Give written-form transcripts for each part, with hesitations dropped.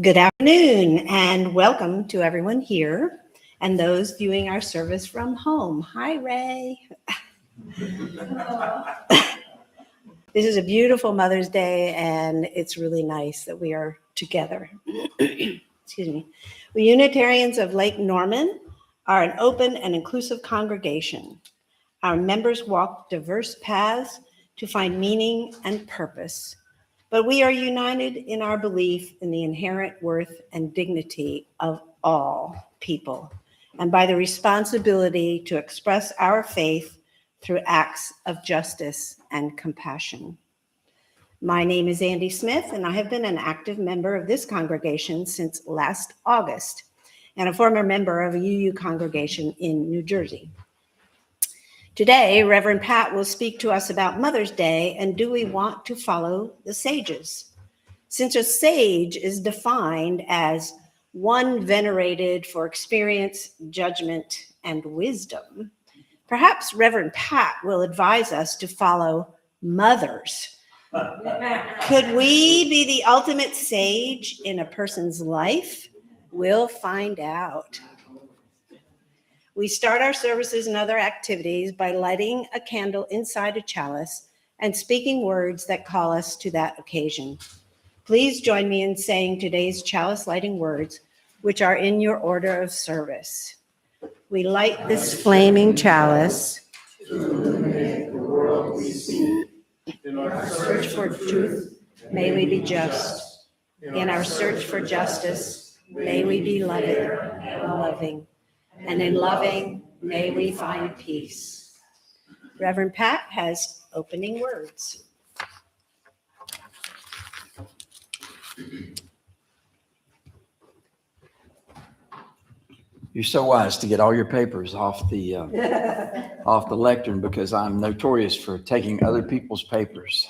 Good afternoon and welcome to everyone here and those viewing our service from home. Hi, Ray. This is a beautiful Mother's Day and it's really nice that we are together. Excuse me. We Unitarians of Lake Norman are an open and inclusive congregation. Our members walk diverse paths to find meaning and purpose. But we are united in our belief in the inherent worth and dignity of all people, and by the responsibility to express our faith through acts of justice and compassion. My name is Andy Smith, and I have been an active member of this congregation since last August, and a former member of a UU congregation in New Jersey. Today, Reverend Pat will speak to us about Mother's Day and do we want to follow the sages? Since a sage is defined as one venerated for experience, judgment, and wisdom, perhaps Reverend Pat will advise us to follow mothers. Could we be the ultimate sage in a person's life? We'll find out. We start our services and other activities by lighting a candle inside a chalice and speaking words that call us to that occasion. Please join me in saying today's chalice lighting words, which are in your order of service. We light this flaming chalice to illuminate the world we see. In our search for truth, may we be just. In our search for justice, may we be loving and loving. And in loving, may we find peace. Reverend Pat has opening words. You're so wise to get all your papers off the lectern, because I'm notorious for taking other people's papers.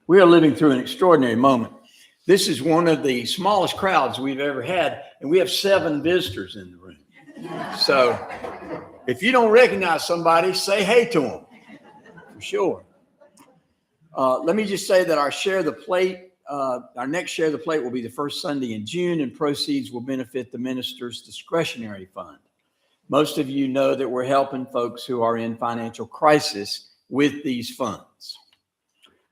We are living through an extraordinary moment. This is one of the smallest crowds we've ever had, and we have 7 visitors in the room. So if you don't recognize somebody, say hey to them, for sure. Let me just say that our Share the Plate, our next Share the Plate will be the first Sunday in June, and proceeds will benefit the minister's discretionary fund. Most of you know that we're helping folks who are in financial crisis with these funds.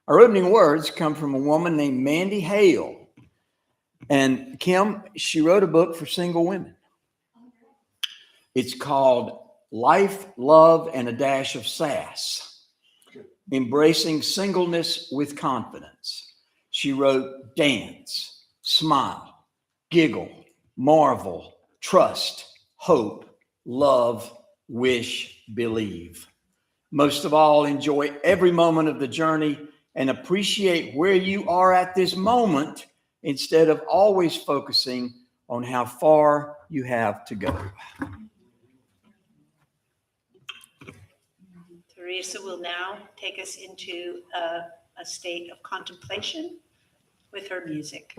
Our opening words come from a woman named Mandy Hale. And Kim, she wrote a book for single women. It's called Life, Love, and a Dash of Sass, Embracing Singleness with Confidence. She wrote Dance, Smile, Giggle, Marvel, Trust, Hope, Love, Wish, Believe. Most of all, enjoy every moment of the journey and appreciate where you are at this moment instead of always focusing on how far you have to go. Teresa will now take us into a state of contemplation with her music.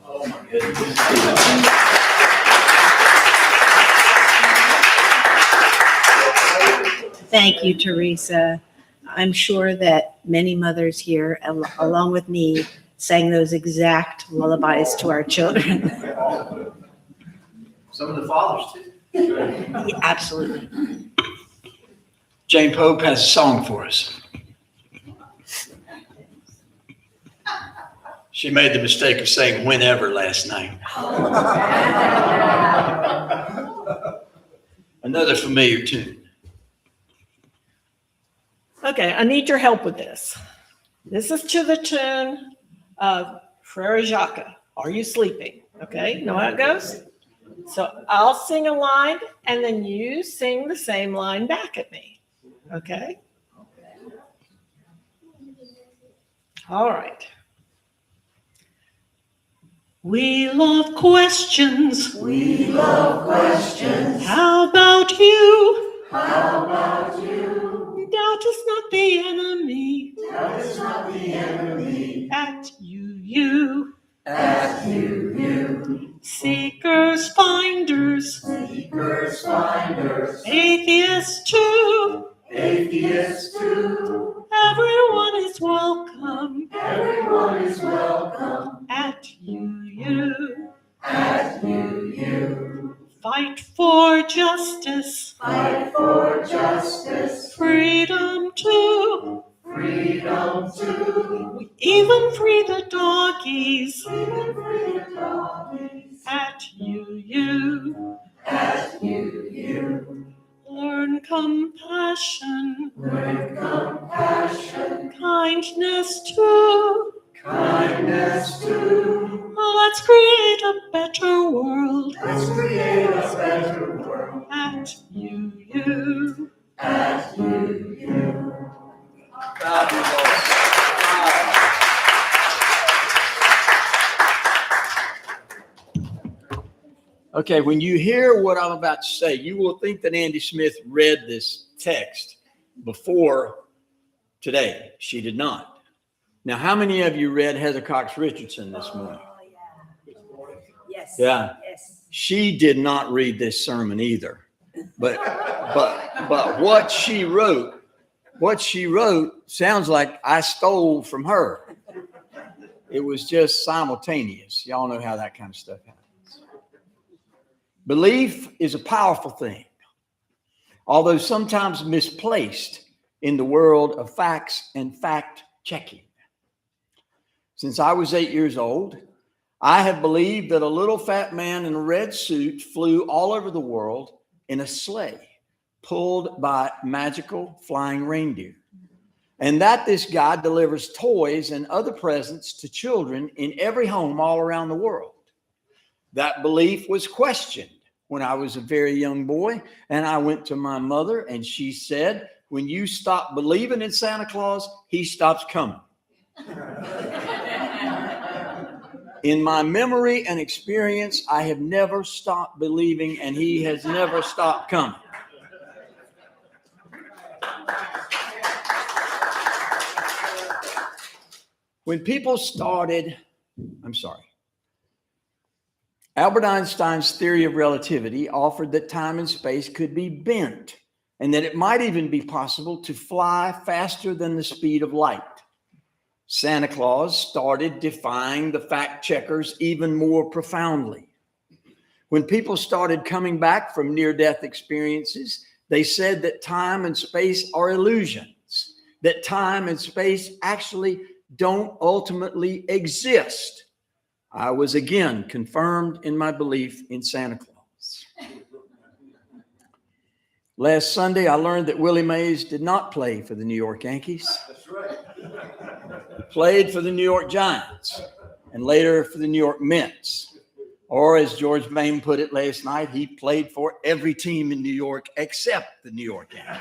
Oh my goodness. Thank you, Teresa. I'm sure that many mothers here, along with me, sang those exact lullabies to our children. Some of the fathers too. Yeah, absolutely. Jane Pope has a song for us. She made the mistake of saying whenever last night. Another familiar tune. Okay, I need your help with this. This is to the tune of Frere Jacques. Are you sleeping? Okay, know how it goes? So I'll sing a line and then you sing the same line back at me. Okay? All right. We love questions. We love questions. How about you? How about you? Doubt is not the enemy. Doubt is not the enemy. At you. At you. Seekers, finders. Seekers, finders. Atheists too. Atheists too. Everyone is welcome. Everyone is welcome. At you. At you. Fight for justice. Fight for justice. Freedom too. Freedom too. We even free the doggies. Even free the doggies. At you. At you. Learn compassion. Learn compassion. Kindness too. Kindness too. Let's create a better world. Let's create a better world. At you. At you. Okay, when you hear what I'm about to say, you will think that Andy Smith read this text before today. She did not. Now, how many of you read Heather Cox Richardson this morning? Yes. Yeah. Yes. She did not read this sermon either. But what she wrote sounds like I stole from her. It was just simultaneous. Y'all know how that kind of stuff happens. Belief is a powerful thing, although sometimes misplaced in the world of facts and fact checking. Since I was 8 years old, I have believed that a little fat man in a red suit flew all over the world in a sleigh pulled by magical flying reindeer, and that this guy delivers toys and other presents to children in every home all around the world. That belief was questioned when I was a very young boy, and I went to my mother, and she said, when you stop believing in Santa Claus, he stops coming. In my memory and experience, I have never stopped believing, and he has never stopped coming. When people started, Albert Einstein's theory of relativity offered that time and space could be bent and that it might even be possible to fly faster than the speed of light. Santa Claus started defying the fact checkers even more profoundly. When people started coming back from near-death experiences, they said that time and space are illusions, that time and space actually don't ultimately exist. I was again confirmed in my belief in Santa Claus. Last Sunday, I learned that Willie Mays did not play for the New York Yankees. That's right. He played for the New York Giants and later for the New York Mets. Or as George Bain put it last night, he played for every team in New York except the New York Yankees.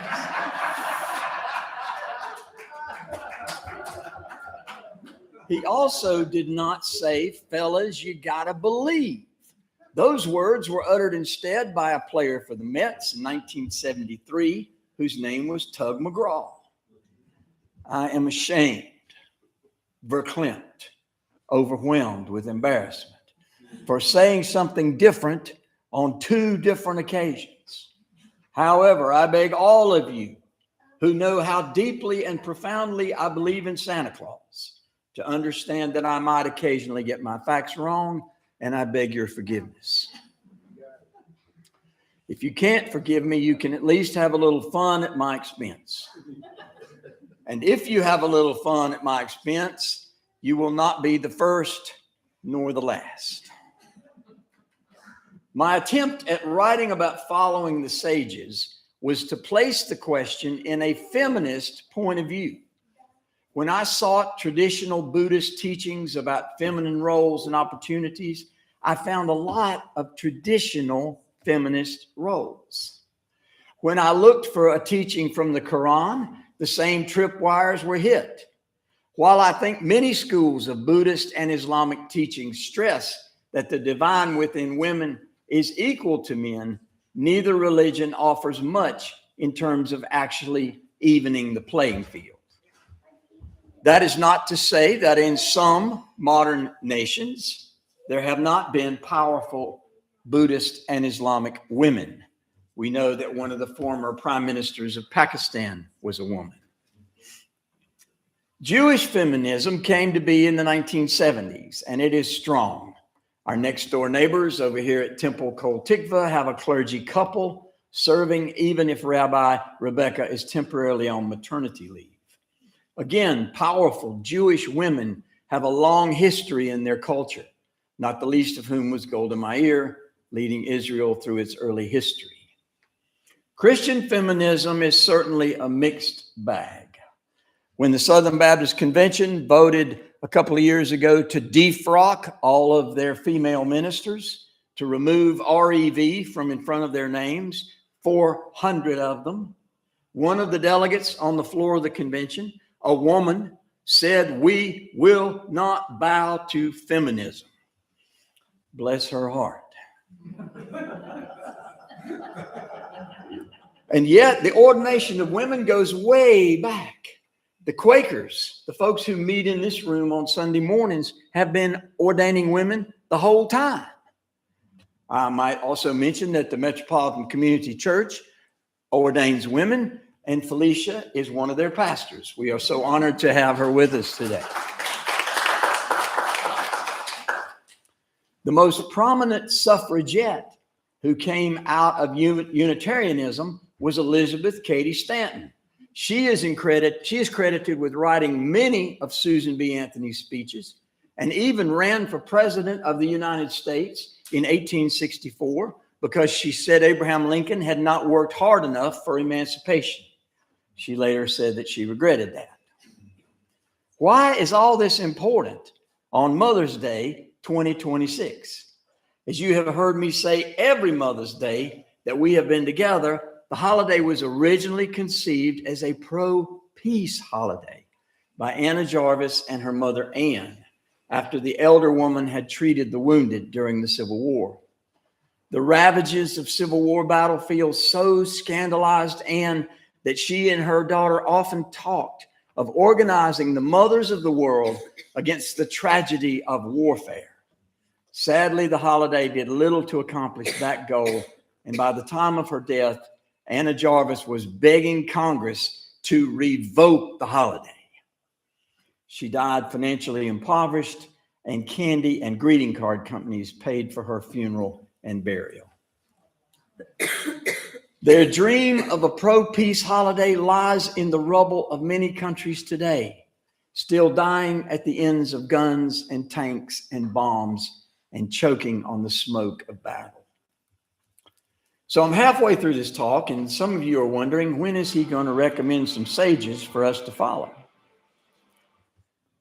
He also did not say, fellas, you gotta believe. Those words were uttered instead by a player for the Mets in 1973, whose name was Tug McGraw. I am ashamed, verklempt, overwhelmed with embarrassment for saying something different on two different occasions. However, I beg all of you who know how deeply and profoundly I believe in Santa Claus to understand that I might occasionally get my facts wrong, and I beg your forgiveness. If you can't forgive me, you can at least have a little fun at my expense. And if you have a little fun at my expense, you will not be the first nor the last. My attempt at writing about following the sages was to place the question in a feminist point of view. When I sought traditional Buddhist teachings about feminine roles and opportunities, I found a lot of traditional feminist roles. When I looked for a teaching from the Quran, the same tripwires were hit. While I think many schools of Buddhist and Islamic teaching stress that the divine within women is equal to men, neither religion offers much in terms of actually evening the playing field. That is not to say that in some modern nations, there have not been powerful Buddhist and Islamic women. We know that one of the former prime ministers of Pakistan was a woman. Jewish feminism came to be in the 1970s, and it is strong. Our next door neighbors over here at Temple Kol Tikva have a clergy couple serving, even if Rabbi Rebecca is temporarily on maternity leave. Again, powerful Jewish women have a long history in their culture, not the least of whom was Golda Meir, leading Israel through its early history. Christian feminism is certainly a mixed bag. When the Southern Baptist Convention voted a couple of years ago to defrock all of their female ministers, to remove REV from in front of their names, 400 of them, one of the delegates on the floor of the convention, a woman, said, "We will not bow to feminism." Bless her heart. And yet the ordination of women goes way back. The Quakers, the folks who meet in this room on Sunday mornings, have been ordaining women the whole time. I might also mention that the Metropolitan Community Church ordains women, and Felicia is one of their pastors. We are so honored to have her with us today. The most prominent suffragette who came out of Unitarianism was Elizabeth Cady Stanton. She is credited with writing many of Susan B. Anthony's speeches and even ran for president of the United States in 1864 because she said Abraham Lincoln had not worked hard enough for emancipation. She later said that she regretted that. Why is all this important on Mother's Day 2026? As you have heard me say every Mother's Day that we have been together, the holiday was originally conceived as a pro-peace holiday by Anna Jarvis and her mother Anne, after the elder woman had treated the wounded during the Civil War. The ravages of Civil War battlefields so scandalized Anne that she and her daughter often talked of organizing the mothers of the world against the tragedy of warfare. Sadly, the holiday did little to accomplish that goal, and by the time of her death, Anna Jarvis was begging Congress to revoke the holiday. She died financially impoverished, and candy and greeting card companies paid for her funeral and burial. Their dream of a pro-peace holiday lies in the rubble of many countries today, still dying at the ends of guns and tanks and bombs and choking on the smoke of battle. So I'm halfway through this talk, and some of you are wondering, when is he going to recommend some sages for us to follow?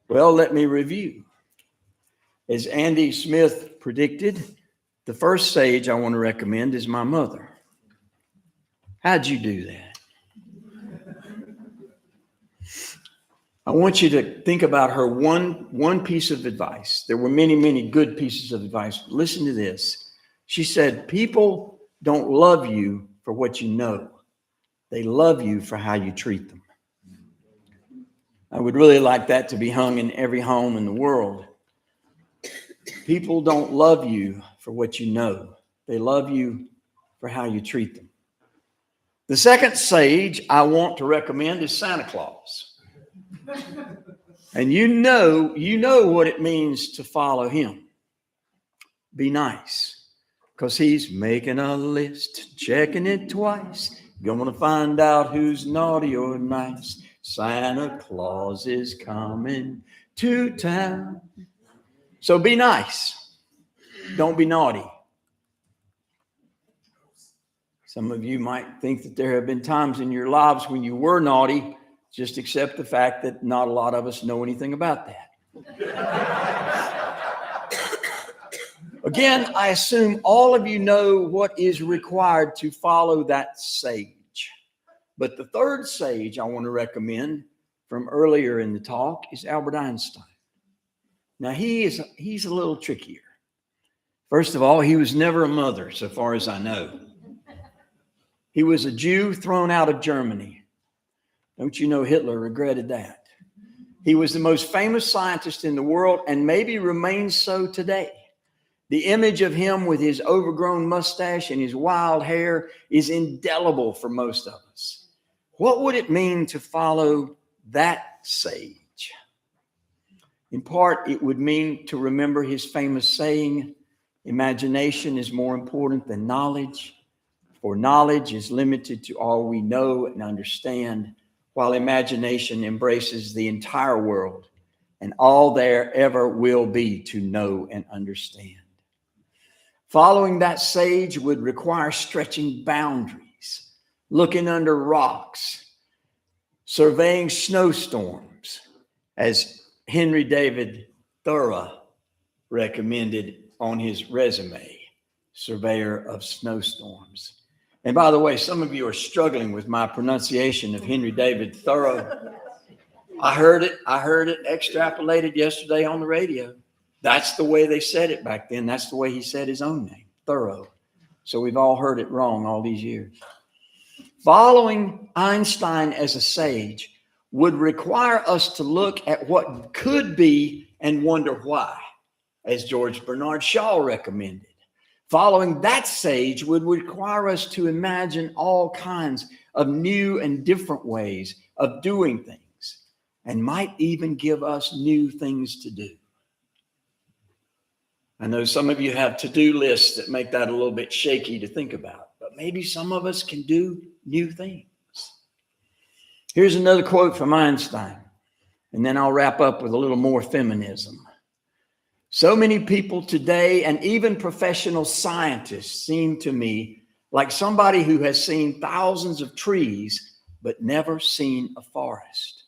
Well, let me review. As Andy Smith predicted, the first sage I want to recommend is my mother. How'd you do that? I want you to think about her one piece of advice. There were many, many good pieces of advice. Listen to this. She said, people don't love you for what you know. They love you for how you treat them. I would really like that to be hung in every home in the world. People don't love you for what you know. They love you for how you treat them. The second sage I want to recommend is Santa Claus. And you know what it means to follow him. Be nice, because he's making a list, checking it twice. Going to find out who's naughty or nice. Santa Claus is coming to town. So be nice. Don't be naughty. Some of you might think that there have been times in your lives when you were naughty. Just accept the fact that not a lot of us know anything about that. Again, I assume all of you know what is required to follow that sage. But the third sage I want to recommend from earlier in the talk is Albert Einstein. Now, he's a little trickier. First of all, he was never a mother, so far as I know. He was a Jew thrown out of Germany. Don't you know Hitler regretted that? He was the most famous scientist in the world and maybe remains so today. The image of him with his overgrown mustache and his wild hair is indelible for most of us. What would it mean to follow that sage? In part, it would mean to remember his famous saying, imagination is more important than knowledge, for knowledge is limited to all we know and understand, while imagination embraces the entire world and all there ever will be to know and understand. Following that sage would require stretching boundaries, looking under rocks, surveying snowstorms, as Henry David Thoreau recommended on his resume, surveyor of snowstorms. And by the way, some of you are struggling with my pronunciation of Henry David Thoreau. I heard it extrapolated yesterday on the radio. That's the way they said it back then. That's the way he said his own name, Thoreau. So we've all heard it wrong all these years. Following Einstein as a sage would require us to look at what could be and wonder why, as George Bernard Shaw recommended. Following that sage would require us to imagine all kinds of new and different ways of doing things, and might even give us new things to do. I know some of you have to-do lists that make that a little bit shaky to think about, but maybe some of us can do new things. Here's another quote from Einstein, and then I'll wrap up with a little more feminism. So many people today, and even professional scientists, seem to me like somebody who has seen thousands of trees, but never seen a forest.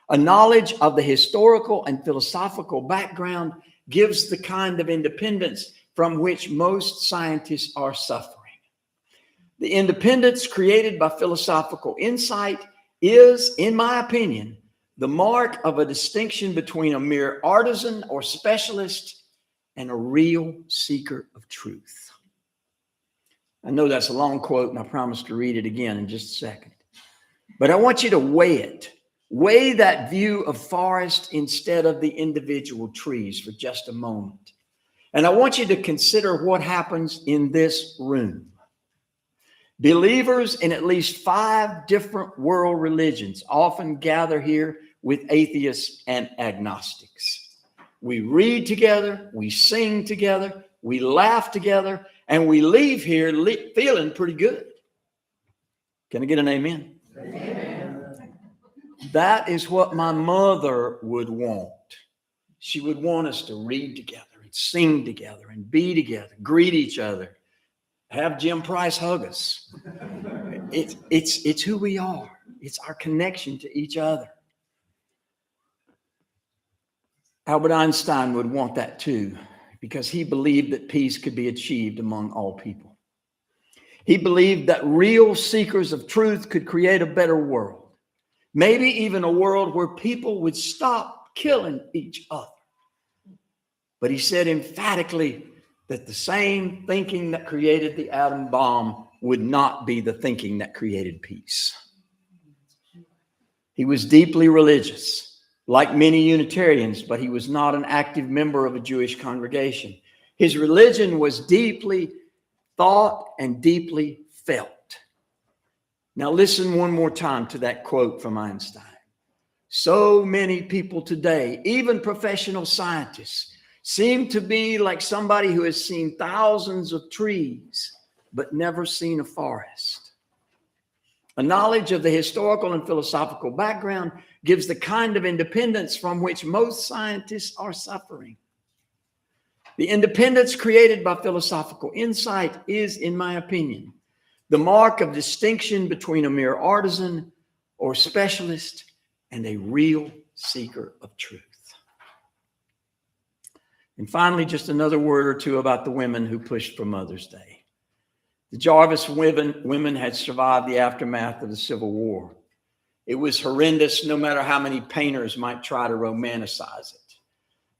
A knowledge of the historical and philosophical background gives the kind of independence from which most scientists are suffering. The independence created by philosophical insight is, in my opinion, the mark of a distinction between a mere artisan or specialist and a real seeker of truth. I know that's a long quote, and I promise to read it again in just a second. But I want you to weigh it. Weigh that view of forest instead of the individual trees for just a moment. And I want you to consider what happens in this room. Believers in at least 5 different world religions often gather here with atheists and agnostics. We read together, we sing together, we laugh together, and we leave here feeling pretty good. Can I get an amen? Amen. That is what my mother would want. She would want us to read together and sing together and be together, greet each other, have Jim Price hug us. It's who we are. It's our connection to each other. Albert Einstein would want that too, because he believed that peace could be achieved among all people. He believed that real seekers of truth could create a better world. Maybe even a world where people would stop killing each other. But he said emphatically that the same thinking that created the atom bomb would not be the thinking that created peace. He was deeply religious, like many Unitarians, but he was not an active member of a Jewish congregation. His religion was deeply thought and deeply felt. Now listen one more time to that quote from Einstein. So many people today, even professional scientists, seem to be like somebody who has seen thousands of trees, but never seen a forest. A knowledge of the historical and philosophical background gives the kind of independence from which most scientists are suffering. The independence created by philosophical insight is, in my opinion, the mark of distinction between a mere artisan or specialist and a real seeker of truth. And finally, just another word or two about the women who pushed for Mother's Day. The Jarvis women had survived the aftermath of the Civil War. It was horrendous, no matter how many painters might try to romanticize it.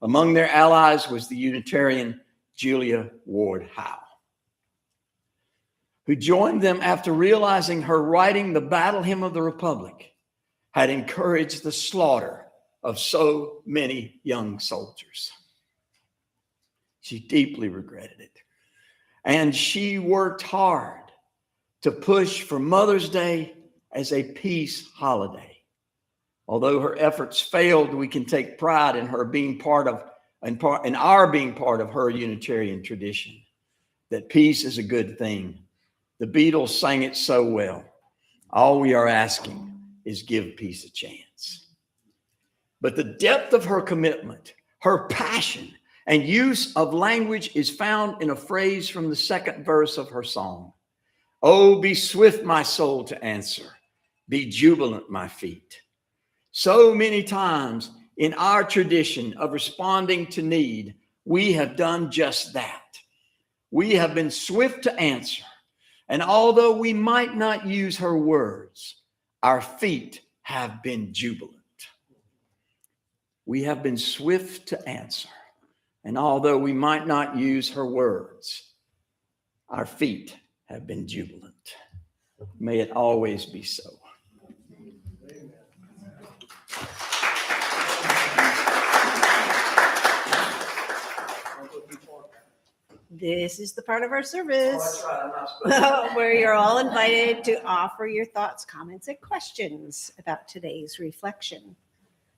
Among their allies was the Unitarian Julia Ward Howe, who joined them after realizing her writing the Battle Hymn of the Republic had encouraged the slaughter of so many young soldiers. She deeply regretted it. And she worked hard to push for Mother's Day as a peace holiday. Although her efforts failed, we can take pride in her being part of, in our being part of her Unitarian tradition, that peace is a good thing. The Beatles sang it so well. All we are asking is give peace a chance. But the depth of her commitment, her passion, and use of language is found in a phrase from the second verse of her song. Oh, be swift, my soul, to answer. Be jubilant, my feet. So many times in our tradition of responding to need, we have done just that. We have been swift to answer. And although we might not use her words, our feet have been jubilant. We have been swift to answer. And although we might not use her words, our feet have been jubilant. May it always be so. This is the part of our service where you're all invited to offer your thoughts, comments, and questions about today's reflection.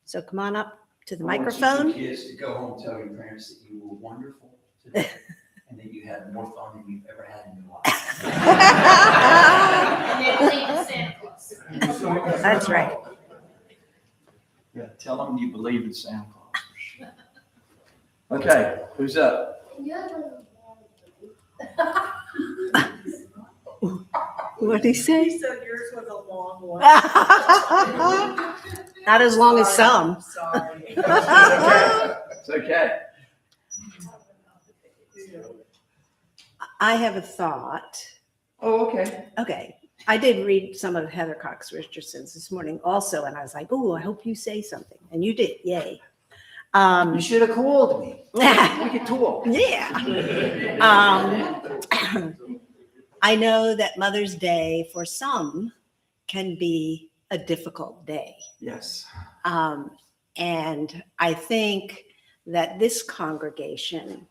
So come on up to the microphone. I want you kids to go home and tell your parents that you were wonderful today and that you had more fun than you've ever had in your life. That's right. Yeah, tell them you believe in Santa Claus. Okay, who's up? What did he say? He said yours was a long one. Not as long as some. Sorry. It's okay. I have a thought. Oh, okay. Okay. I did read some of Heather Cox Richardson's this morning also, and I was like, oh, I hope you say something. And you did. Yay. You should have called me. We could talk. Yeah. I know that Mother's Day for some can be a difficult day. Yes. And I think that this congregation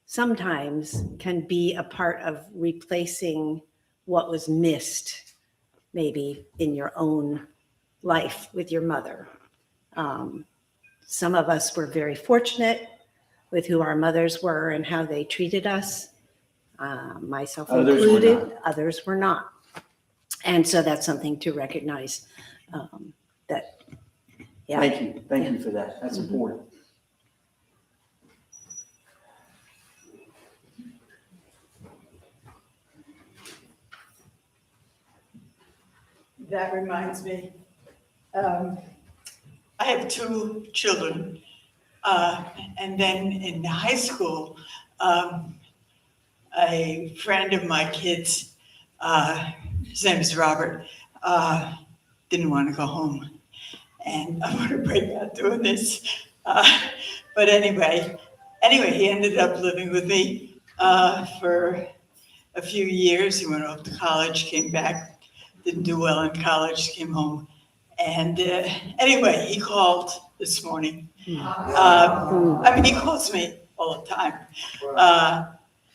sometimes can be a part of replacing what was missed maybe in your own life with your mother. Some of us were very fortunate with who our mothers were and how they treated us, myself included. Others were not. And so that's something to recognize that, yeah. Thank you. Thank you for that. That's important. That reminds me, I have two children, and then in high school, a friend of my kids, his name is Robert, didn't want to go home. And I want to break out doing this. But anyway, he ended up living with me for a few years. He went off to college, came back, didn't do well in college, came home. And anyway, he called this morning. I mean, he calls me all the time.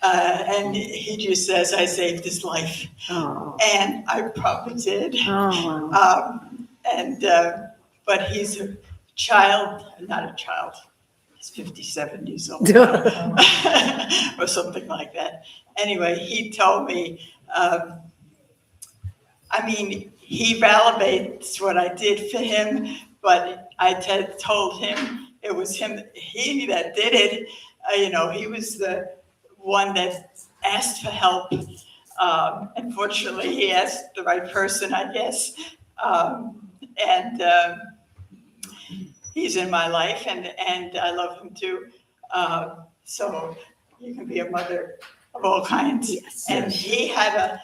And he just says, I saved his life. Oh, And I probably did. oh, wow. But he's a child, not a child. He's 57 years old or something like that. Anyway, he told me, I mean, he validates what I did for him, but I told him it was he that did it. He was the one that asked for help. Unfortunately, he asked the right person, I guess. And he's in my life, and I love him too. So you can be a mother of all kinds. Yes. And he had a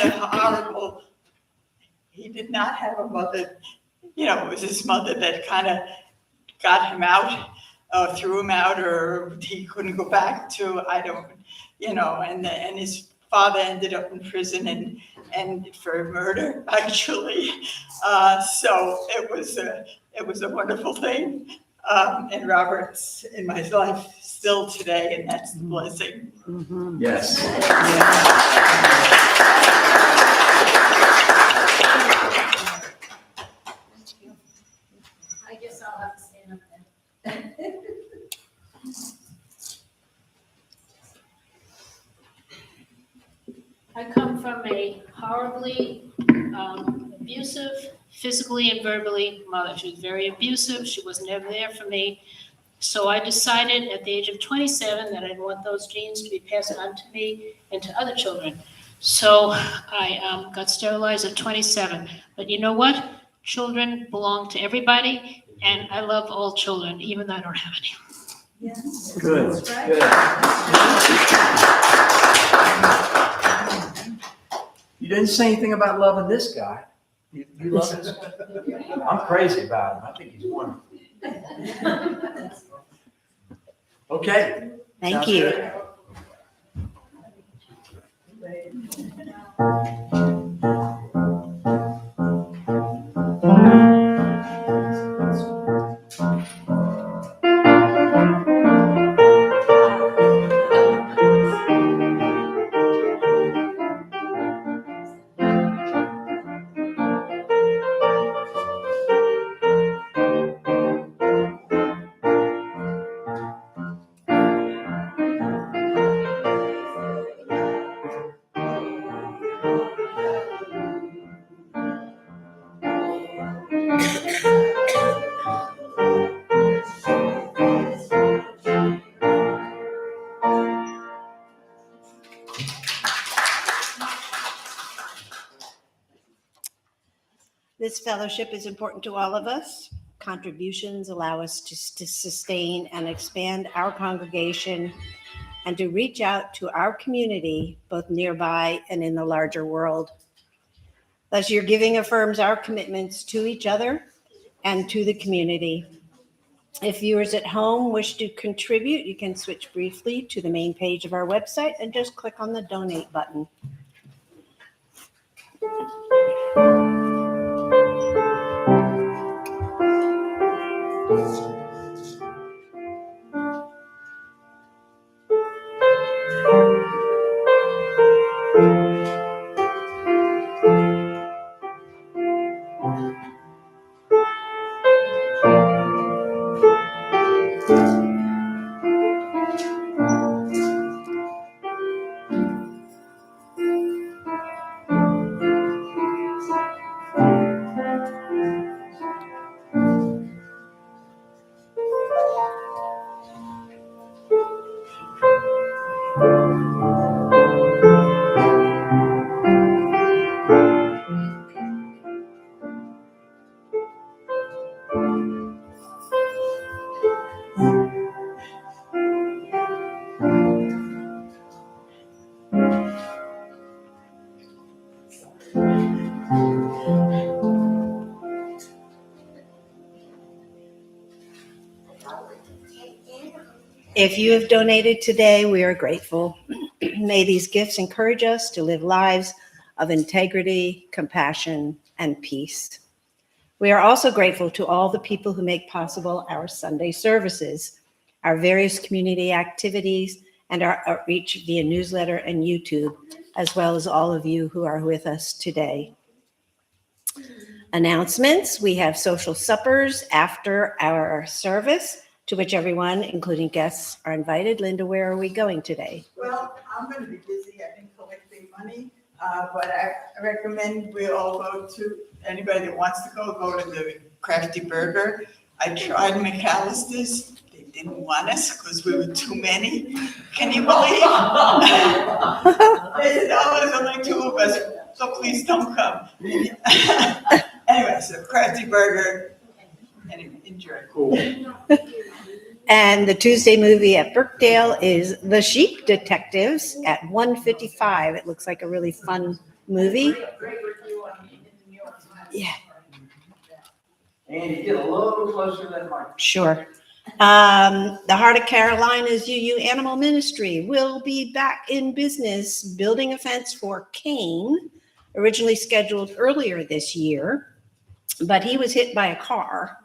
horrible. He did not have a mother. It was his mother that kind of got him out, threw him out, or he couldn't go back to. I don't, and his father ended up in prison and for murder, actually. So it was a wonderful thing. And Robert's in my life still today, and that's the blessing. Yes. I guess I'll have to stand up then. I come from a horribly abusive, physically and verbally mother. She was very abusive. She was never there for me. So I decided at the age of 27 that I didn't want those genes to be passed on to me and to other children. So I got sterilized at 27. But you know what? Children belong to everybody, and I love all children, even though I don't have any. Good. Good. You didn't say anything about loving this guy. You love this guy? I'm crazy about him. I think he's wonderful. Okay. Thank Sounds you. good. This fellowship is important to all of us. Contributions allow us to sustain and expand our congregation and to reach out to our community, both nearby and in the larger world. Thus, your giving affirms our commitments to each other and to the community. If viewers at home wish to contribute, you can switch briefly to the main page of our website and just click on the donate button. If you have donated today, we are grateful. May these gifts encourage us to live lives of integrity, compassion, and peace. We are also grateful to all the people who make possible our Sunday services, our various community activities, and our outreach via newsletter and YouTube, as well as all of you who are with us today. Announcements: we have social suppers after our service, to which everyone, including guests, are invited. Linda, where are we going today? Well, I'm going to be busy. I've been collecting money, but I recommend we all go to, anybody that wants to go to the Crafty Burger. I tried McAllister's. They didn't want us because we were too many. Can you believe? They said, oh, there's only two of us, so please don't come. Anyway, so Crafty Burger. Anyway, enjoy. Cool. And the Tuesday movie at Birkdale is The Sheep Detectives at 1:55. It looks like a really fun movie. Yeah, Andy, get a little closer to that mic. sure. The Heart of Carolina's UU Animal Ministry will be back in business building a fence for Kane, originally scheduled earlier this year, but he was hit by a car.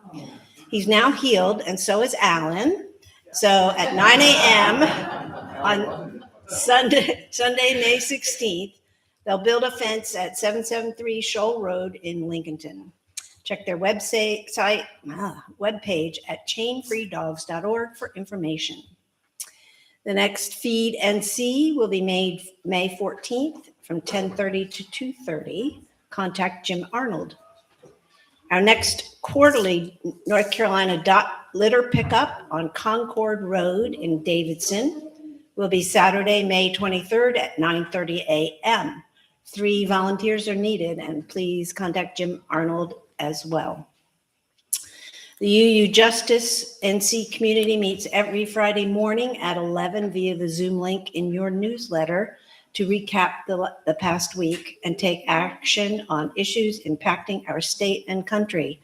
He's now healed, and so is Alan. So at 9 a.m. on Sunday, May 16th, they'll build a fence at 773 Shoal Road in Lincolnton. Check their webpage at chainfreedogs.org for information. The next Feed and See will be made May 14th from 10:30 to 2:30. Contact Jim Arnold. Our next quarterly North Carolina litter pickup on Concord Road in Davidson will be Saturday, May 23rd at 9:30 a.m. 3 volunteers are needed, and please contact Jim Arnold as well. The UU Justice NC community meets every Friday morning at 11 via the Zoom link in your newsletter to recap the past week and take action on issues impacting our state and country.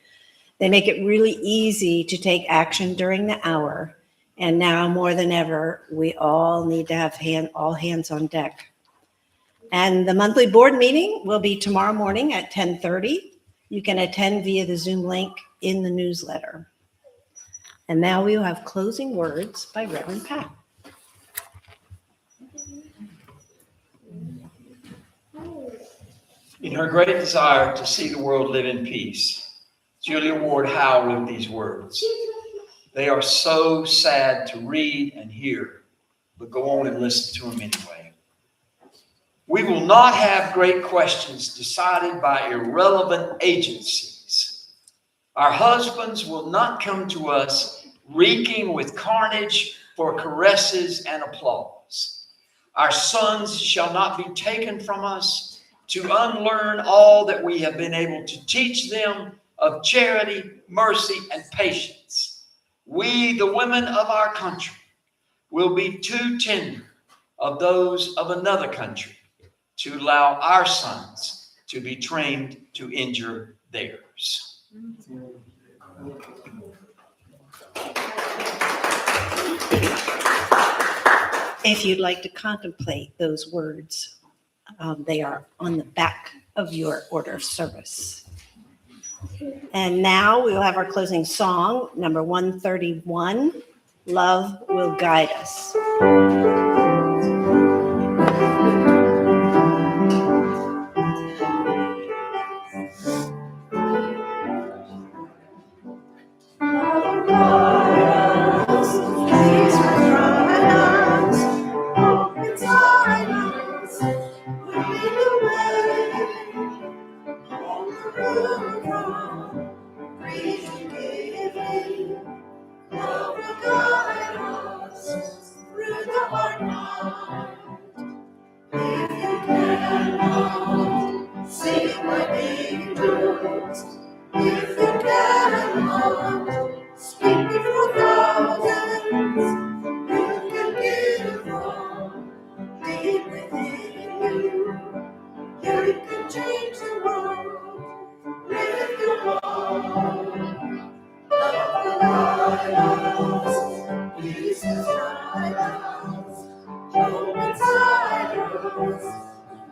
They make it really easy to take action during the hour. And now more than ever, we all need to have all hands on deck. And the monthly board meeting will be tomorrow morning at 10:30. You can attend via the Zoom link in the newsletter. And now we will have closing words by Reverend Pat. In her great desire to see the world live in peace, Julia Ward Howe wrote these words. They are so sad to read and hear, but go on and listen to them anyway. We will not have great questions decided by irrelevant agencies. Our husbands will not come to us reeking with carnage for caresses and applause. Our sons shall not be taken from us to unlearn all that we have been able to teach them of charity, mercy, and patience. We, the women of our country, will be too tender of those of another country to allow our sons to be trained to injure theirs. If you'd like to contemplate those words, they are on the back of your order of service. And now we will have our closing song, number 131, Love Will Guide Us. Love will guide us through the hard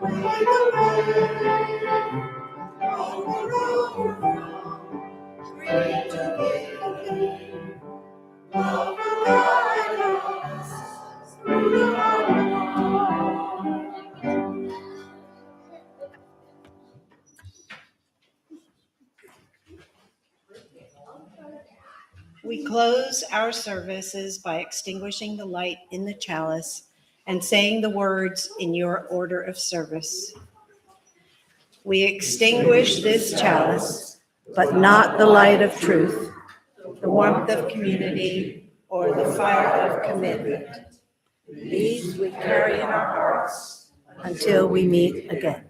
Light the way on the road from green to green. Love will guide us through the dark. We close our services by extinguishing the light in the chalice and saying the words in your order of service. We extinguish this chalice, but not the light of truth, the warmth of community, or the fire of commitment. These we carry in our hearts until we meet again.